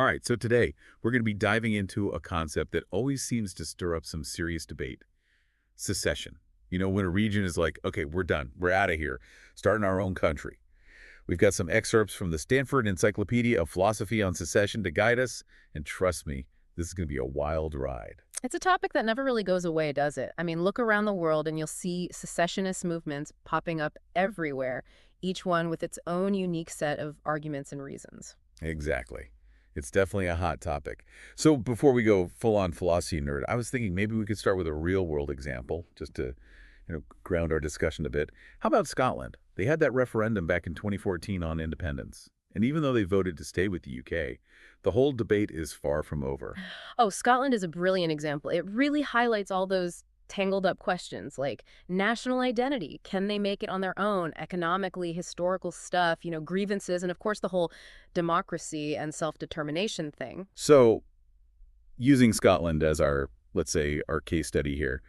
All right, so today we're going to be diving into a concept that always seems to stir up some serious debate: secession. When a region is like, okay, we're done, we're out of here, starting our own country. We've got some excerpts from the Stanford Encyclopedia of Philosophy on Secession to guide us, and trust me, this is going to be a wild ride. It's a topic that never really goes away, does it? I mean, look around the world and you'll see secessionist movements popping up everywhere, each one with its own unique set of arguments and reasons. Exactly. It's definitely a hot topic. So before we go full-on philosophy nerd, I was thinking maybe we could start with a real-world example, just to ground our discussion a bit. How about Scotland? They had that referendum back in 2014 on independence. And even though they voted to stay with the UK, the whole debate is far from over. Oh, Scotland is a brilliant example. It really highlights all those tangled up questions like national identity. Can they make it on their own? Economically, historical stuff, grievances, and of course the whole democracy and self-determination thing. So using Scotland as let's say, our case study here,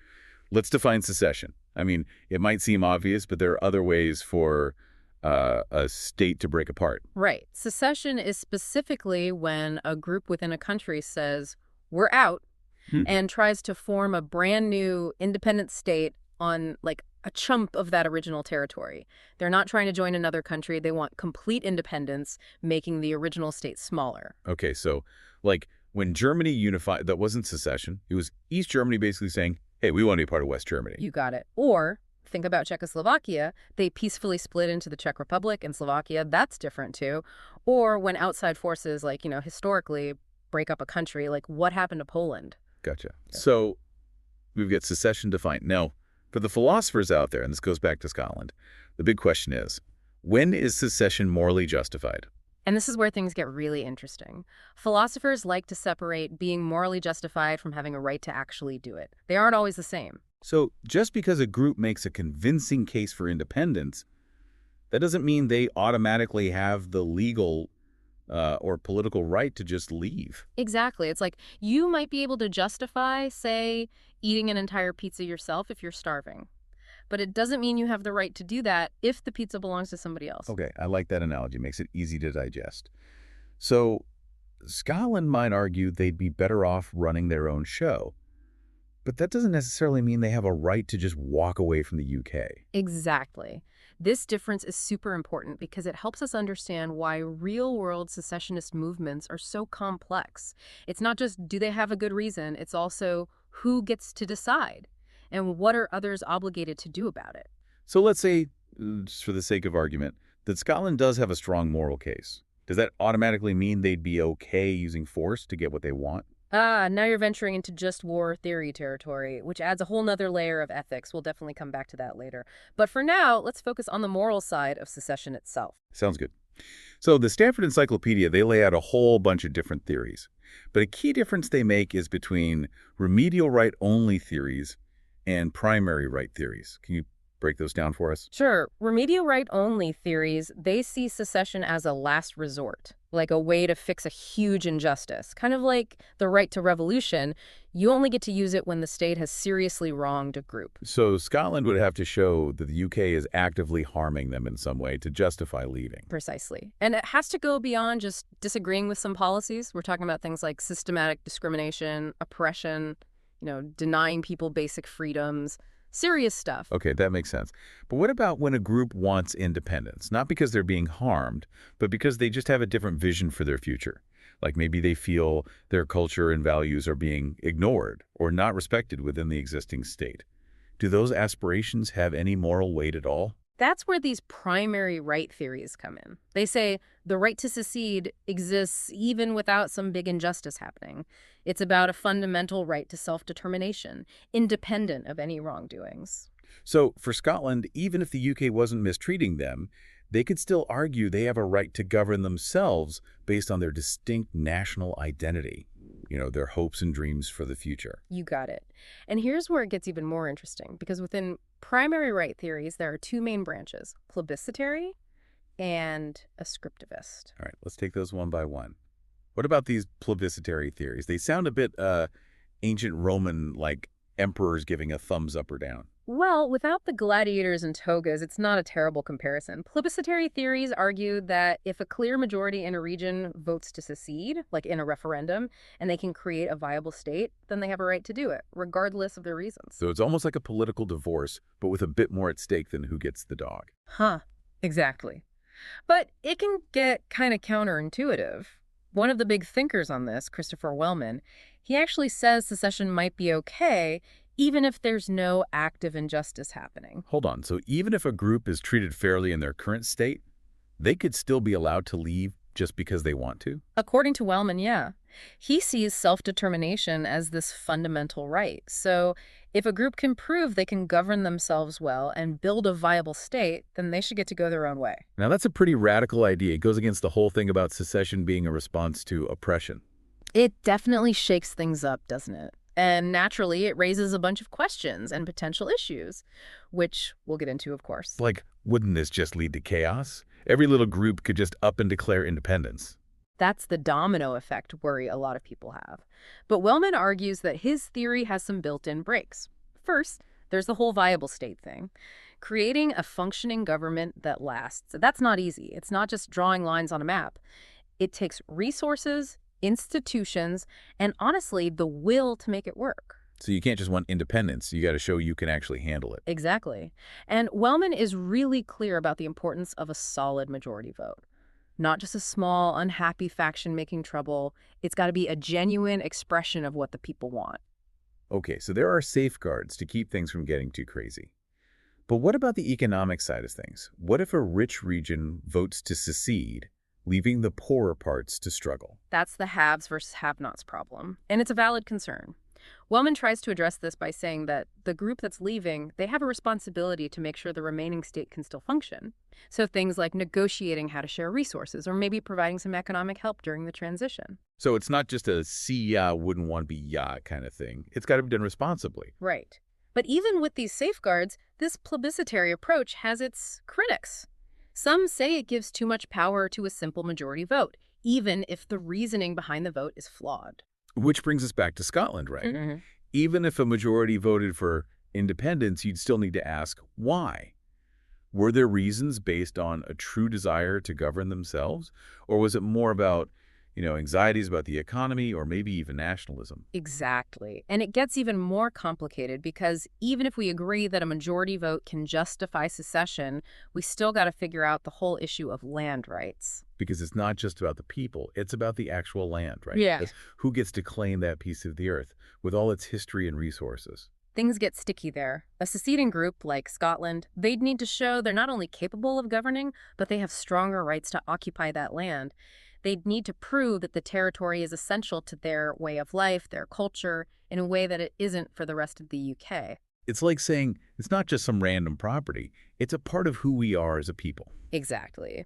let's define secession. I mean, it might seem obvious, but there are other ways for a state to break apart. Right. Secession is specifically when a group within a country says, we're out, Hmm. and tries to form a brand new independent state on like a chunk of that original territory. They're not trying to join another country. They want complete independence, making the original state smaller. Okay, so like when Germany unified, that wasn't secession. It was East Germany basically saying, hey, we want to be part of West Germany. You got it. Or think about Czechoslovakia. They peacefully split into the Czech Republic and Slovakia. That's different too. Or when outside forces, like, historically break up a country, like what happened to Poland? Gotcha. Yeah. So we've got secession defined. Now, for the philosophers out there, and this goes back to Scotland, the big question is, when is secession morally justified? And this is where things get really interesting. Philosophers like to separate being morally justified from having a right to actually do it. They aren't always the same. So just because a group makes a convincing case for independence, that doesn't mean they automatically have the legal or political right to just leave. Exactly. It's like you might be able to justify, say, eating an entire pizza yourself if you're starving. But it doesn't mean you have the right to do that if the pizza belongs to somebody else. Okay, I like that analogy. Makes it easy to digest. So Scotland might argue they'd be better off running their own show. But that doesn't necessarily mean they have a right to just walk away from the UK. Exactly. This difference is super important because it helps us understand why real-world secessionist movements are so complex. It's not just do they have a good reason, it's also who gets to decide and what are others obligated to do about it. So let's say, just for the sake of argument, that Scotland does have a strong moral case. Does that automatically mean they'd be okay using force to get what they want? Now you're venturing into just war theory territory, which adds a whole nother layer of ethics. We'll definitely come back to that later. But for now, let's focus on the moral side of secession itself. Sounds good. So the Stanford Encyclopedia, they lay out a whole bunch of different theories. But a key difference they make is between remedial right-only theories and primary right theories. Can you break those down for us? Sure, remedial right-only theories, they see secession as a last resort, like a way to fix a huge injustice. Kind of like the right to revolution, you only get to use it when the state has seriously wronged a group. So Scotland would have to show that the UK is actively harming them in some way to justify leaving. Precisely. And it has to go beyond just disagreeing with some policies. We're talking about things like systematic discrimination, oppression, denying people basic freedoms. Serious stuff. Okay, that makes sense. But what about when a group wants independence? Not because they're being harmed, but because they just have a different vision for their future. Like maybe they feel their culture and values are being ignored or not respected within the existing state. Do those aspirations have any moral weight at all? That's where these primary right theories come in. They say the right to secede exists even without some big injustice happening. It's about a fundamental right to self-determination, independent of any wrongdoings. So for Scotland, even if the UK wasn't mistreating them, they could still argue they have a right to govern themselves based on their distinct national identity, their hopes and dreams for the future. You got it. And here's where it gets even more interesting, because within primary right theories, there are two main branches, plebiscitary and ascriptivist. All right, let's take those one by one. What about these plebiscitary theories? They sound a bit ancient Roman, like emperors giving a thumbs up or down. Well, without the gladiators and togas, it's not a terrible comparison. Plebiscitary theories argue that if a clear majority in a region votes to secede, like in a referendum, and they can create a viable state, then they have a right to do it, regardless of their reasons. So it's almost like a political divorce, but with a bit more at stake than who gets the dog. Huh, exactly. But it can get kind of counterintuitive. One of the big thinkers on this, Christopher Wellman, he actually says secession might be okay even if there's no active injustice happening. Hold on, so even if a group is treated fairly in their current state, they could still be allowed to leave just because they want to? According to Wellman, yeah. He sees self-determination as this fundamental right. So if a group can prove they can govern themselves well and build a viable state, then they should get to go their own way. Now that's a pretty radical idea. It goes against the whole thing about secession being a response to oppression. It definitely shakes things up, doesn't it? And naturally, it raises a bunch of questions and potential issues, which we'll get into, of course. Like, wouldn't this just lead to chaos? Every little group could just up and declare independence. That's the domino effect worry a lot of people have. But Wellman argues that his theory has some built-in breaks. First, there's the whole viable state thing. Creating a functioning government that lasts. That's not easy. It's not just drawing lines on a map. It takes resources, institutions, and honestly, the will to make it work. So you can't just want independence. You got to show you can actually handle it. Exactly. And Wellman is really clear about the importance of a solid majority vote. Not just a small, unhappy faction making trouble. It's got to be a genuine expression of what the people want. Okay, so there are safeguards to keep things from getting too crazy. But what about the economic side of things? What if a rich region votes to secede, leaving the poorer parts to struggle? That's the haves versus have-nots problem. And it's a valid concern. Wellman tries to address this by saying that the group that's leaving, they have a responsibility to make sure the remaining state can still function. So things like negotiating how to share resources or maybe providing some economic help during the transition. So it's not just a see ya, wouldn't want to be ya kind of thing. It's got to be done responsibly. Right. But even with these safeguards, this plebiscitary approach has its critics. Some say it gives too much power to a simple majority vote, even if the reasoning behind the vote is flawed. Which brings us back to Scotland, right? Mm-hmm. Even if a majority voted for independence, you'd still need to ask why. Were there reasons based on a true desire to govern themselves? Or was it more about, anxieties about the economy or maybe even nationalism? Exactly. And it gets even more complicated because even if we agree that a majority vote can justify secession, we still got to figure out the whole issue of land rights. Because it's not just about the people, it's about the actual land, right? Yeah. Because who gets to claim that piece of the earth with all its history and resources? Things get sticky there. A seceding group like Scotland, they'd need to show they're not only capable of governing, but they have stronger rights to occupy that land. They'd need to prove that the territory is essential to their way of life, their culture, in a way that it isn't for the rest of the UK. It's like saying it's not just some random property. It's a part of who we are as a people. Exactly.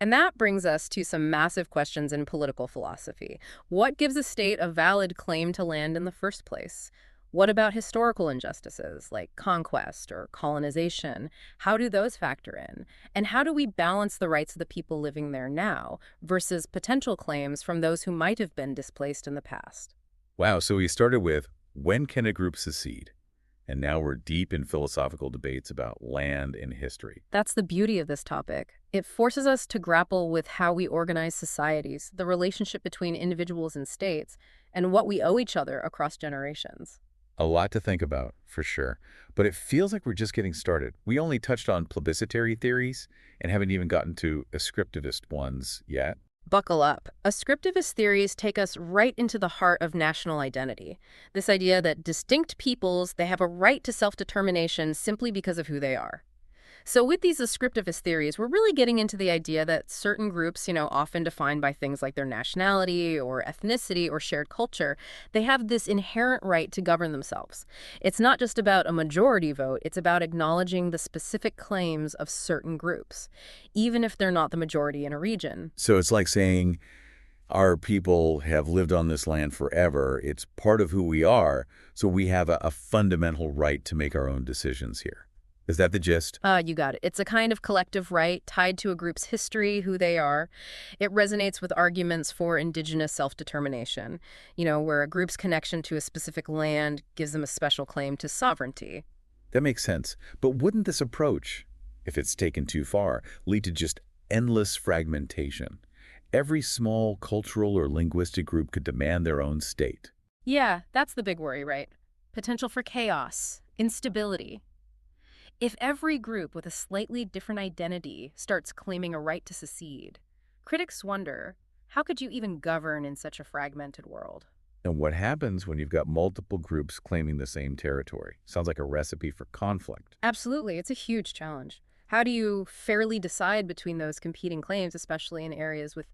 And that brings us to some massive questions in political philosophy. What gives a state a valid claim to land in the first place? What about historical injustices like conquest or colonization? How do those factor in? And how do we balance the rights of the people living there now versus potential claims from those who might have been displaced in the past? Wow, so we started with, when can a group secede? And now we're deep in philosophical debates about land and history. That's the beauty of this topic. It forces us to grapple with how we organize societies, the relationship between individuals and states, and what we owe each other across generations. A lot to think about, for sure. But it feels like we're just getting started. We only touched on plebiscitary theories and haven't even gotten to ascriptivist ones yet. Buckle up. Ascriptivist theories take us right into the heart of national identity. This idea that distinct peoples, they have a right to self-determination simply because of who they are. So with these ascriptivist theories, we're really getting into the idea that certain groups, often defined by things like their nationality or ethnicity or shared culture, they have this inherent right to govern themselves. It's not just about a majority vote, it's about acknowledging the specific claims of certain groups, even if they're not the majority in a region. So it's like saying our people have lived on this land forever. It's part of who we are, so we have a fundamental right to make our own decisions here. Is that the gist? You got it. It's a kind of collective right tied to a group's history, who they are. It resonates with arguments for indigenous self-determination, where a group's connection to a specific land gives them a special claim to sovereignty. That makes sense. But wouldn't this approach, if it's taken too far, lead to just endless fragmentation? Every small cultural or linguistic group could demand their own state. Yeah, that's the big worry, right? Potential for chaos, instability. If every group with a slightly different identity starts claiming a right to secede, critics wonder, how could you even govern in such a fragmented world? And what happens when you've got multiple groups claiming the same territory? Sounds like a recipe for conflict. Absolutely, it's a huge challenge. How do you fairly decide between those competing claims, especially in areas with,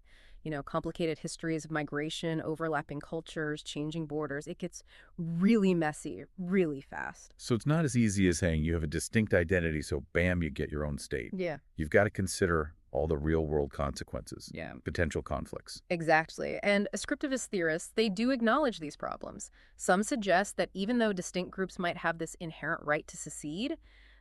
complicated histories of migration, overlapping cultures, changing borders? It gets really messy, really fast. So it's not as easy as saying you have a distinct identity, so bam, you get your own state. Yeah. You've got to consider all the real-world consequences, Yeah. potential conflicts. Exactly. And ascriptivist theorists, they do acknowledge these problems. Some suggest that even though distinct groups might have this inherent right to secede,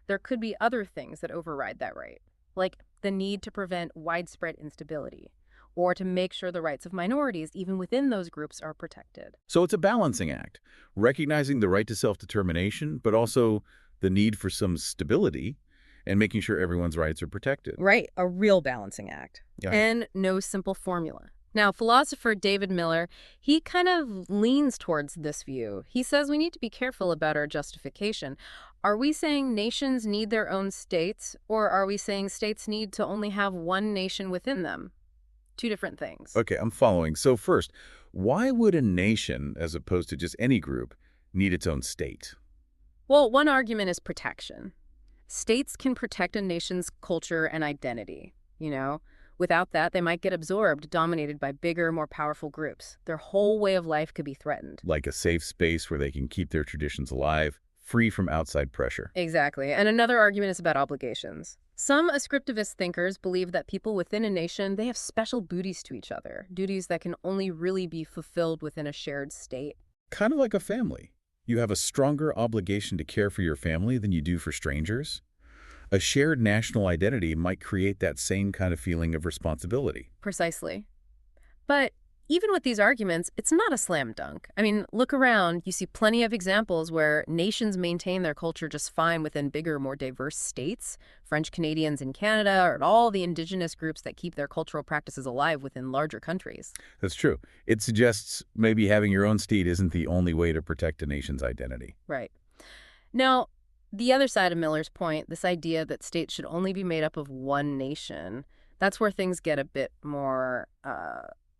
there could be other things that override that right, like the need to prevent widespread instability or to make sure the rights of minorities, even within those groups, are protected. So it's a balancing act, recognizing the right to self-determination, but also the need for some stability and making sure everyone's rights are protected. Right, a real balancing act. Yeah. And no simple formula. Now, philosopher David Miller, he kind of leans towards this view. He says we need to be careful about our justification. Are we saying nations need their own states, or are we saying states need to only have one nation within them? Two different things. Okay, I'm following. So first, why would a nation, as opposed to just any group, need its own state? Well, one argument is protection. States can protect a nation's culture and identity. Without that, they might get absorbed, dominated by bigger, more powerful groups. Their whole way of life could be threatened. Like a safe space where they can keep their traditions alive, free from outside pressure. Exactly. And another argument is about obligations. Some ascriptivist thinkers believe that people within a nation, they have special duties to each other, duties that can only really be fulfilled within a shared state. Kind of like a family. You have a stronger obligation to care for your family than you do for strangers. A shared national identity might create that same kind of feeling of responsibility. Precisely. But even with these arguments, it's not a slam dunk. I mean, look around. You see plenty of examples where nations maintain their culture just fine within bigger, more diverse states. French Canadians in Canada, or all the indigenous groups that keep their cultural practices alive within larger countries. That's true. It suggests maybe having your own state isn't the only way to protect a nation's identity. Right. Now, the other side of Miller's point, this idea that states should only be made up of one nation, that's where things get a bit more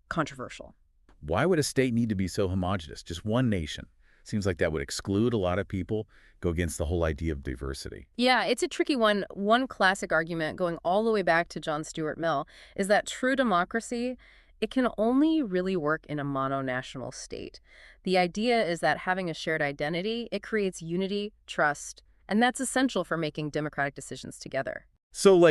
controversial. Why would a state need to be so homogenous? Just one nation. Seems like that would exclude a lot of people, go against the whole idea of diversity. Yeah, it's a tricky one. One classic argument going all the way back to John Stuart Mill is that true democracy, it can only really work in a mononational state. The idea is that having a shared identity, it creates unity, trust, and that's essential for making democratic decisions together. So,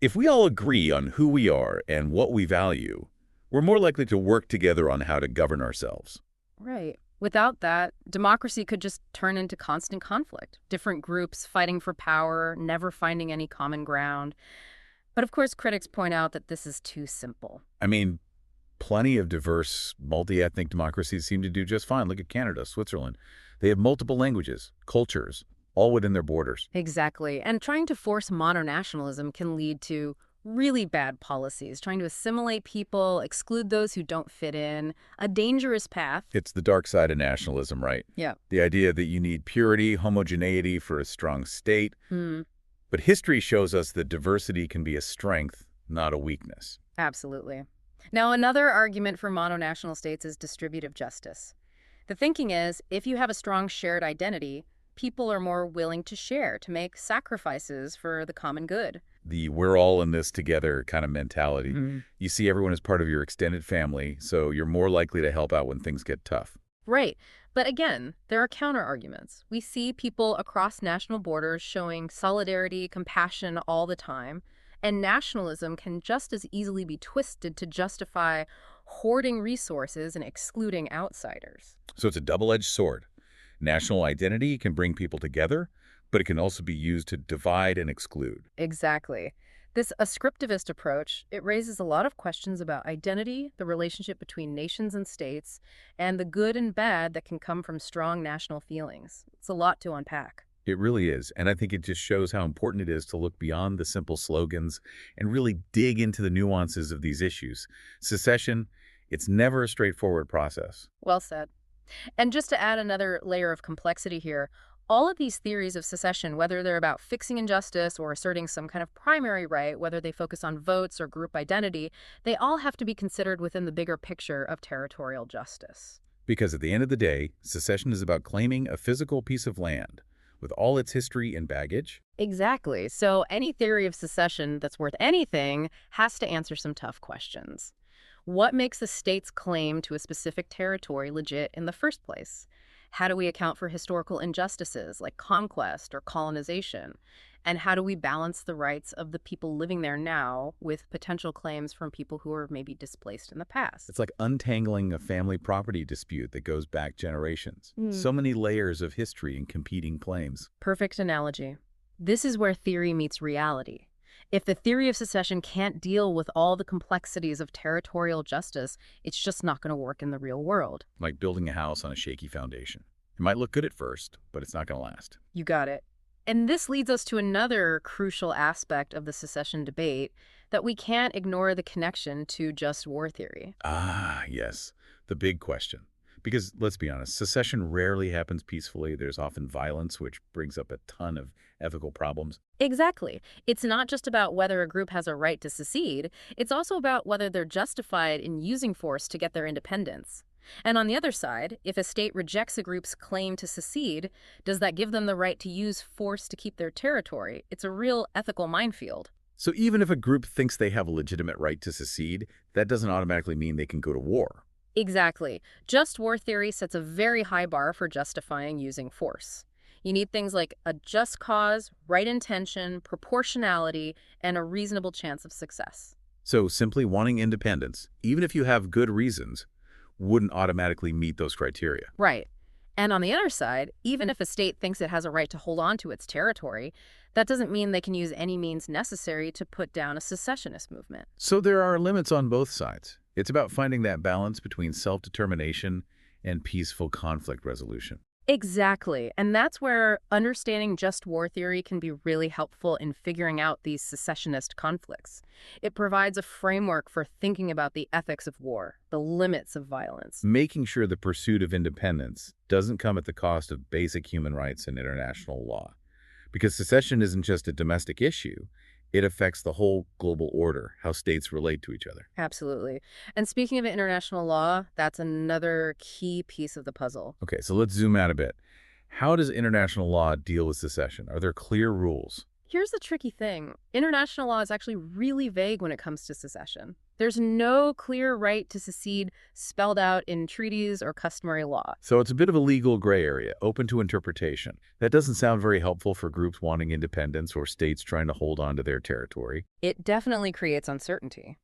if we all agree on who we are and what we value, we're more likely to work together on how to govern ourselves. Right. Without that, democracy could just turn into constant conflict. Different groups fighting for power, never finding any common ground. But of course, critics point out that this is too simple. I mean, plenty of diverse, multi-ethnic democracies seem to do just fine. Look at Canada, Switzerland. They have multiple languages, cultures, all within their borders. Exactly. And trying to force mononationalism can lead to really bad policies, trying to assimilate people, exclude those who don't fit in, a dangerous path. It's the dark side of nationalism, right? Yeah. The idea that you need purity, homogeneity for a strong state. Hmm. But history shows us that diversity can be a strength, not a weakness. Absolutely. Now, another argument for mononational states is distributive justice. The thinking is, if you have a strong shared identity, people are more willing to share, to make sacrifices for the common good. The we're all in this together kind of mentality. Mm-hmm. You see everyone as part of your extended family, so you're more likely to help out when things get tough. Right. But again, there are counter-arguments. We see people across national borders showing solidarity, compassion all the time, and nationalism can just as easily be twisted to justify hoarding resources and excluding outsiders. So it's a double-edged sword. National identity can bring people together, but it can also be used to divide and exclude. Exactly. This ascriptivist approach, it raises a lot of questions about identity, the relationship between nations and states, and the good and bad that can come from strong national feelings. It's a lot to unpack. It really is, and I think it just shows how important it is to look beyond the simple slogans and really dig into the nuances of these issues. Secession, it's never a straightforward process. Well said. And just to add another layer of complexity here, all of these theories of secession, whether they're about fixing injustice or asserting some kind of primary right, whether they focus on votes or group identity, they all have to be considered within the bigger picture of territorial justice. Because at the end of the day, secession is about claiming a physical piece of land with all its history and baggage. Exactly. So any theory of secession that's worth anything has to answer some tough questions. What makes a state's claim to a specific territory legit in the first place? How do we account for historical injustices like conquest or colonization? And how do we balance the rights of the people living there now with potential claims from people who were maybe displaced in the past? It's like untangling a family property dispute that goes back generations. Hmm. So many layers of history and competing claims. Perfect analogy. This is where theory meets reality. If the theory of secession can't deal with all the complexities of territorial justice, it's just not going to work in the real world. Like building a house on a shaky foundation. It might look good at first, but it's not going to last. You got it. And this leads us to another crucial aspect of the secession debate, that we can't ignore the connection to just war theory. Ah, yes, the big question. Because let's be honest, secession rarely happens peacefully. There's often violence, which brings up a ton of ethical problems. Exactly. It's not just about whether a group has a right to secede, it's also about whether they're justified in using force to get their independence. And on the other side, if a state rejects a group's claim to secede, does that give them the right to use force to keep their territory? It's a real ethical minefield. So even if a group thinks they have a legitimate right to secede, that doesn't automatically mean they can go to war. Exactly. Just war theory sets a very high bar for justifying using force. You need things like a just cause, right intention, proportionality, and a reasonable chance of success. So simply wanting independence, even if you have good reasons, wouldn't automatically meet those criteria. Right. And on the other side, even if a state thinks it has a right to hold on to its territory, that doesn't mean they can use any means necessary to put down a secessionist movement. So there are limits on both sides. It's about finding that balance between self-determination and peaceful conflict resolution. Exactly. And that's where understanding just war theory can be really helpful in figuring out these secessionist conflicts. It provides a framework for thinking about the ethics of war, the limits of violence. Making sure the pursuit of independence doesn't come at the cost of basic human rights and international law. Because secession isn't just a domestic issue, it affects the whole global order, how states relate to each other. Absolutely. And speaking of international law, that's another key piece of the puzzle. Okay, so let's zoom out a bit. How does international law deal with secession? Are there clear rules? Here's the tricky thing. International law is actually really vague when it comes to secession. There's no clear right to secede spelled out in treaties or customary law. So it's a bit of a legal gray area, open to interpretation. That doesn't sound very helpful for groups wanting independence or states trying to hold on to their territory. It definitely creates uncertainty.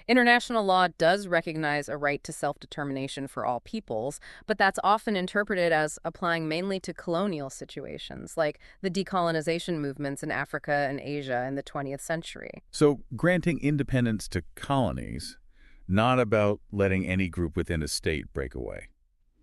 International law does recognize a right to self-determination for all peoples, but that's often interpreted as applying mainly to colonial situations, like the decolonization movements in Africa and Asia in the 20th century. So granting independence to colonies, not about letting any group within a state break away.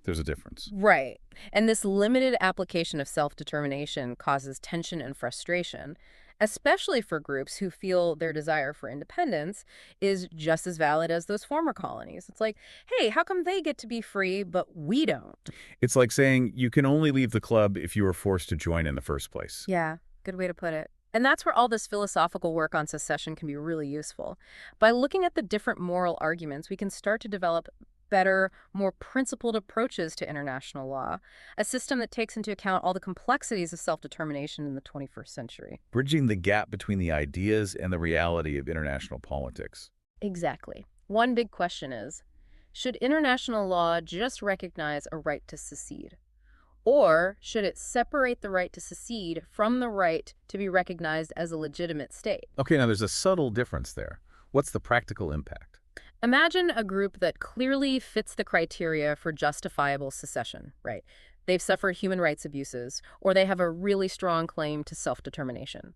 There's a difference. Right. And this limited application of self-determination causes tension and frustration, especially for groups who feel their desire for independence is just as valid as those former colonies. It's like, hey, how come they get to be free, but we don't? It's like saying you can only leave the club if you were forced to join in the first place. Yeah, good way to put it. And that's where all this philosophical work on secession can be really useful. By looking at the different moral arguments, we can start to develop better, more principled approaches to international law, a system that takes into account all the complexities of self-determination in the 21st century. Bridging the gap between the ideas and the reality of international politics. Exactly. One big question is, should international law just recognize a right to secede? Or should it separate the right to secede from the right to be recognized as a legitimate state? Okay, now there's a subtle difference there. What's the practical impact? Imagine a group that clearly fits the criteria for justifiable secession, right? They've suffered human rights abuses, or they have a really strong claim to self-determination.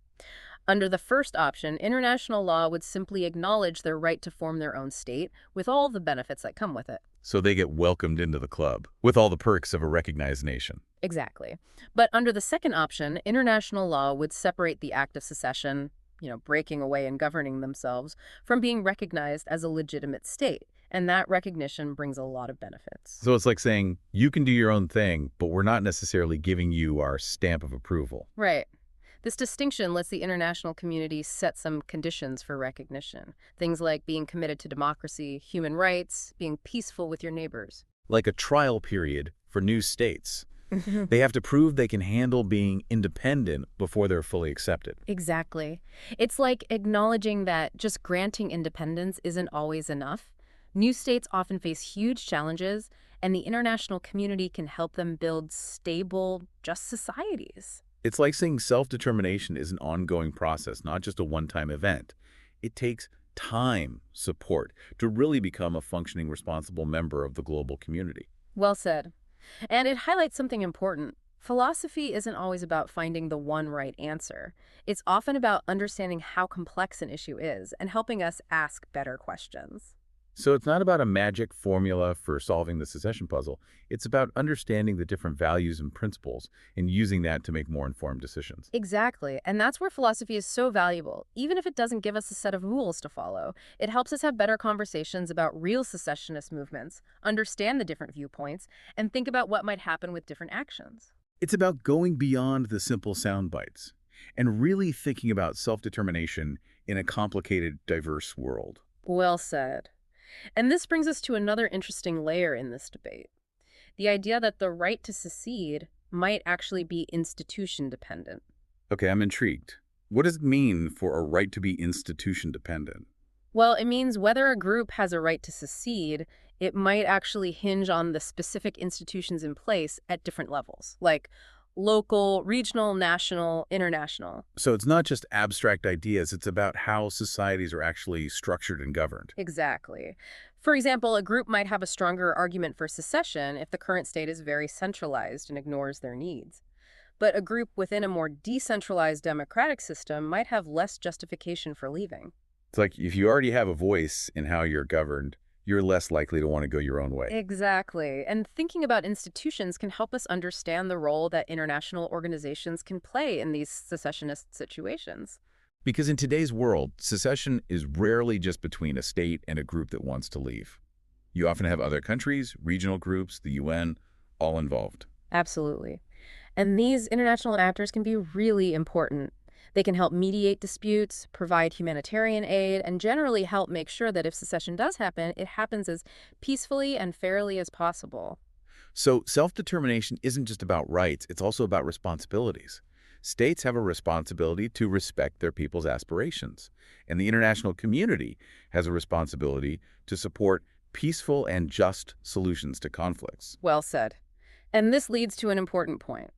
Under the first option, international law would simply acknowledge their right to form their own state with all the benefits that come with it. So they get welcomed into the club, with all the perks of a recognized nation. Exactly. But under the second option, international law would separate the act of secession, breaking away and governing themselves, from being recognized as a legitimate state. And that recognition brings a lot of benefits. So it's like saying, you can do your own thing, but we're not necessarily giving you our stamp of approval. Right. This distinction lets the international community set some conditions for recognition. Things like being committed to democracy, human rights, being peaceful with your neighbors. Like a trial period for new states. They have to prove they can handle being independent before they're fully accepted. Exactly. It's like acknowledging that just granting independence isn't always enough. New states often face huge challenges, and the international community can help them build stable, just societies. It's like saying self-determination is an ongoing process, not just a one-time event. It takes time, support, to really become a functioning, responsible member of the global community. Well said. And it highlights something important. Philosophy isn't always about finding the one right answer. It's often about understanding how complex an issue is and helping us ask better questions. So it's not about a magic formula for solving the secession puzzle. It's about understanding the different values and principles and using that to make more informed decisions. Exactly. And that's where philosophy is so valuable. Even if it doesn't give us a set of rules to follow, it helps us have better conversations about real secessionist movements, understand the different viewpoints, and think about what might happen with different actions. It's about going beyond the simple sound bites and really thinking about self-determination in a complicated, diverse world. Well said. And this brings us to another interesting layer in this debate. The idea that the right to secede might actually be institution dependent. Okay, I'm intrigued. What does it mean for a right to be institution dependent? Well, it means whether a group has a right to secede, it might actually hinge on the specific institutions in place at different levels, like local, regional, national, international. So it's not just abstract ideas, it's about how societies are actually structured and governed. Exactly. For example, a group might have a stronger argument for secession if the current state is very centralized and ignores their needs. But a group within a more decentralized democratic system might have less justification for leaving. It's like if you already have a voice in how you're governed, you're less likely to want to go your own way. Exactly. And thinking about institutions can help us understand the role that international organizations can play in these secessionist situations. Because in today's world, secession is rarely just between a state and a group that wants to leave. You often have other countries, regional groups, the UN, all involved. Absolutely. And these international actors can be really important. They can help mediate disputes, provide humanitarian aid, and generally help make sure that if secession does happen, it happens as peacefully and fairly as possible. So self-determination isn't just about rights, it's also about responsibilities. States have a responsibility to respect their people's aspirations, and the international community has a responsibility to support peaceful and just solutions to conflicts. Well said. And this leads to an important point.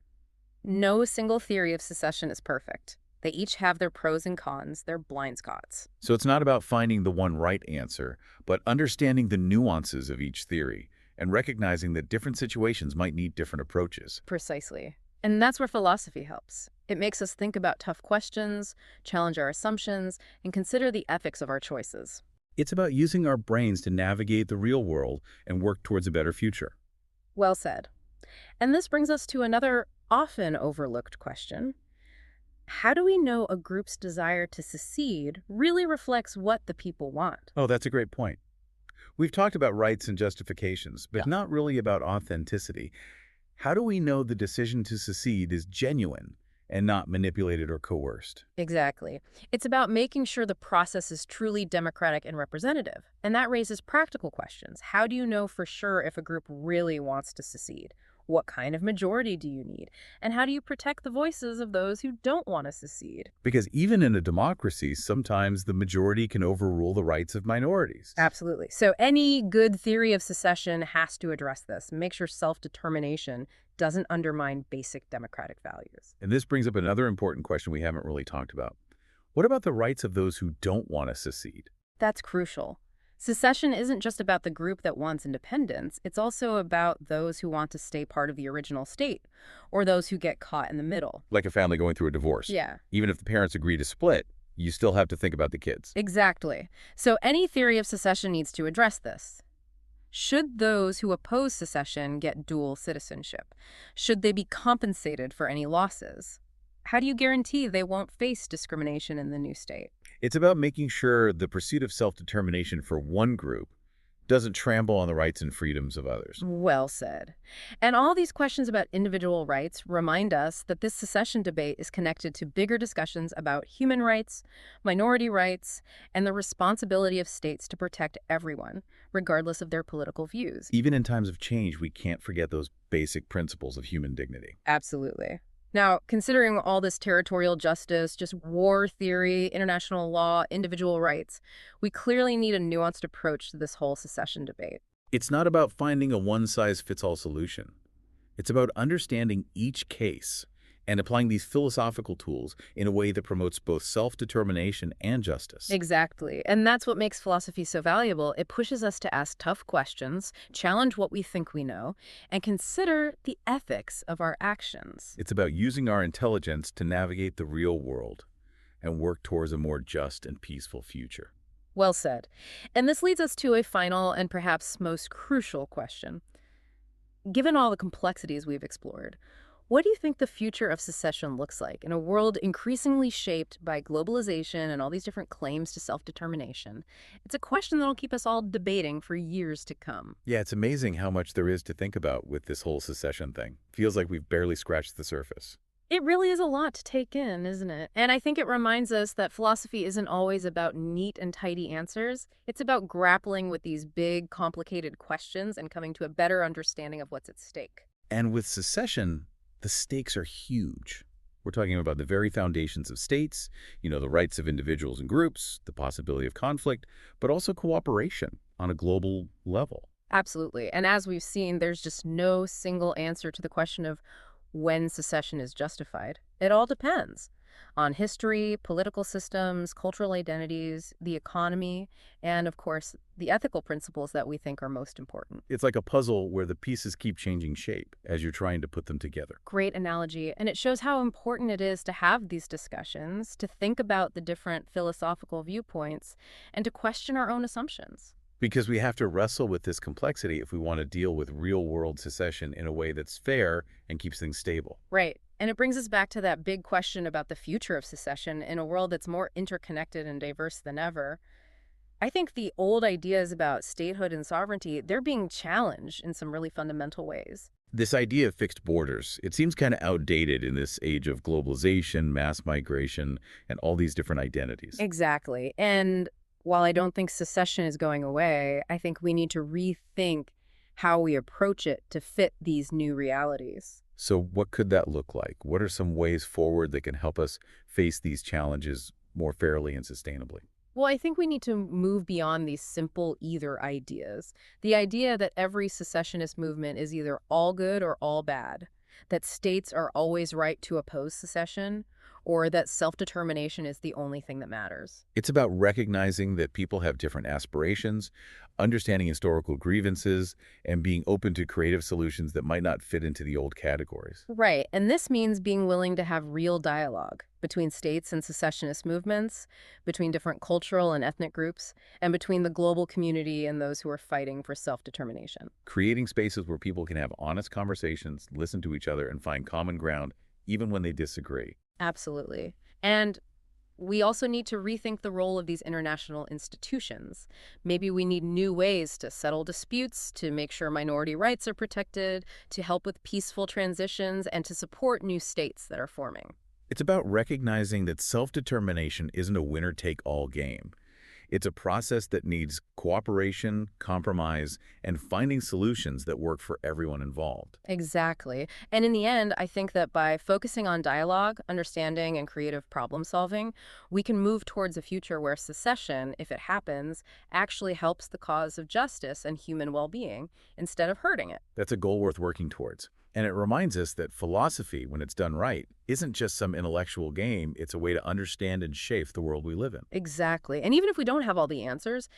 No single theory of secession is perfect. They each have their pros and cons, their blind spots. So it's not about finding the one right answer, but understanding the nuances of each theory and recognizing that different situations might need different approaches. Precisely. And that's where philosophy helps. It makes us think about tough questions, challenge our assumptions, and consider the ethics of our choices. It's about using our brains to navigate the real world and work towards a better future. Well said. And this brings us to another often overlooked question. How do we know a group's desire to secede really reflects what the people want? Oh, that's a great point. We've talked about rights and justifications, but Yeah. not really about authenticity. How do we know the decision to secede is genuine and not manipulated or coerced? Exactly. It's about making sure the process is truly democratic and representative. And that raises practical questions. How do you know for sure if a group really wants to secede? What kind of majority do you need? And how do you protect the voices of those who don't want to secede? Because even in a democracy, sometimes the majority can overrule the rights of minorities. Absolutely. So any good theory of secession has to address this. Make sure self-determination doesn't undermine basic democratic values. And this brings up another important question we haven't really talked about. What about the rights of those who don't want to secede? That's crucial. Secession isn't just about the group that wants independence, it's also about those who want to stay part of the original state, or those who get caught in the middle. Like a family going through a divorce. Yeah. Even if the parents agree to split, you still have to think about the kids. Exactly. So any theory of secession needs to address this. Should those who oppose secession get dual citizenship? Should they be compensated for any losses? How do you guarantee they won't face discrimination in the new state? It's about making sure the pursuit of self-determination for one group doesn't trample on the rights and freedoms of others. Well said. And all these questions about individual rights remind us that this secession debate is connected to bigger discussions about human rights, minority rights, and the responsibility of states to protect everyone, regardless of their political views. Even in times of change, we can't forget those basic principles of human dignity. Absolutely. Now, considering all this territorial justice, just war theory, international law, individual rights, we clearly need a nuanced approach to this whole secession debate. It's not about finding a one-size-fits-all solution. It's about understanding each case and applying these philosophical tools in a way that promotes both self-determination and justice. Exactly. And that's what makes philosophy so valuable. It pushes us to ask tough questions, challenge what we think we know, and consider the ethics of our actions. It's about using our intelligence to navigate the real world and work towards a more just and peaceful future. Well said. And this leads us to a final and perhaps most crucial question. Given all the complexities we've explored, what do you think the future of secession looks like in a world increasingly shaped by globalization and all these different claims to self-determination? It's a question that'll keep us all debating for years to come. Yeah, it's amazing how much there is to think about with this whole secession thing. Feels like we've barely scratched the surface. It really is a lot to take in, isn't it? And I think it reminds us that philosophy isn't always about neat and tidy answers. It's about grappling with these big, complicated questions and coming to a better understanding of what's at stake. And with secession, the stakes are huge. We're talking about the very foundations of states, the rights of individuals and groups, the possibility of conflict, but also cooperation on a global level. Absolutely. And as we've seen, there's just no single answer to the question of when secession is justified. It all depends on history, political systems, cultural identities, the economy, and of course, the ethical principles that we think are most important. It's like a puzzle where the pieces keep changing shape as you're trying to put them together. Great analogy. And it shows how important it is to have these discussions, to think about the different philosophical viewpoints, and to question our own assumptions. Because we have to wrestle with this complexity if we want to deal with real-world secession in a way that's fair and keeps things stable. Right. And it brings us back to that big question about the future of secession in a world that's more interconnected and diverse than ever. I think the old ideas about statehood and sovereignty, they're being challenged in some really fundamental ways. This idea of fixed borders, it seems kind of outdated in this age of globalization, mass migration, and all these different identities. Exactly. And while I don't think secession is going away, I think we need to rethink how we approach it to fit these new realities. So what could that look like? What are some ways forward that can help us face these challenges more fairly and sustainably? Well, I think we need to move beyond these simple either ideas. The idea that every secessionist movement is either all good or all bad, that states are always right to oppose secession, or that self-determination is the only thing that matters. It's about recognizing that people have different aspirations, understanding historical grievances, and being open to creative solutions that might not fit into the old categories. Right, and this means being willing to have real dialogue between states and secessionist movements, between different cultural and ethnic groups, and between the global community and those who are fighting for self-determination. Creating spaces where people can have honest conversations, listen to each other, and find common ground, even when they disagree. Absolutely. And we also need to rethink the role of these international institutions. Maybe we need new ways to settle disputes, to make sure minority rights are protected, to help with peaceful transitions, and to support new states that are forming. It's about recognizing that self-determination isn't a winner-take-all game. It's a process that needs cooperation, compromise, and finding solutions that work for everyone involved. Exactly. And in the end, I think that by focusing on dialogue, understanding, and creative problem solving, we can move towards a future where secession, if it happens, actually helps the cause of justice and human well-being instead of hurting it. That's a goal worth working towards. And it reminds us that philosophy, when it's done right, isn't just some intellectual game. It's a way to understand and shape the world we live in. Exactly. And even if we don't have all the answers,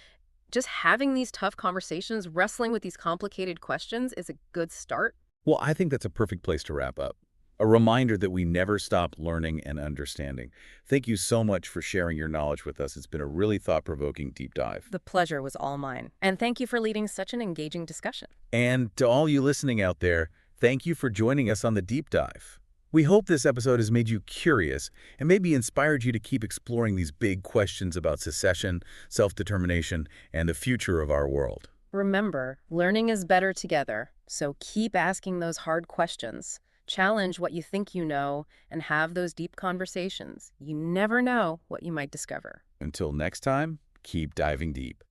Just having these tough conversations, wrestling with these complicated questions is a good start. Well, I think that's a perfect place to wrap up. A reminder that we never stop learning and understanding. Thank you so much for sharing your knowledge with us. It's been a really thought-provoking deep dive. The pleasure was all mine. And thank you for leading such an engaging discussion. And to all you listening out there, thank you for joining us on the deep dive. We hope this episode has made you curious and maybe inspired you to keep exploring these big questions about secession, self-determination, and the future of our world. Remember, learning is better together, so keep asking those hard questions. Challenge what you think you know and have those deep conversations. You never know what you might discover. Until next time, keep diving deep.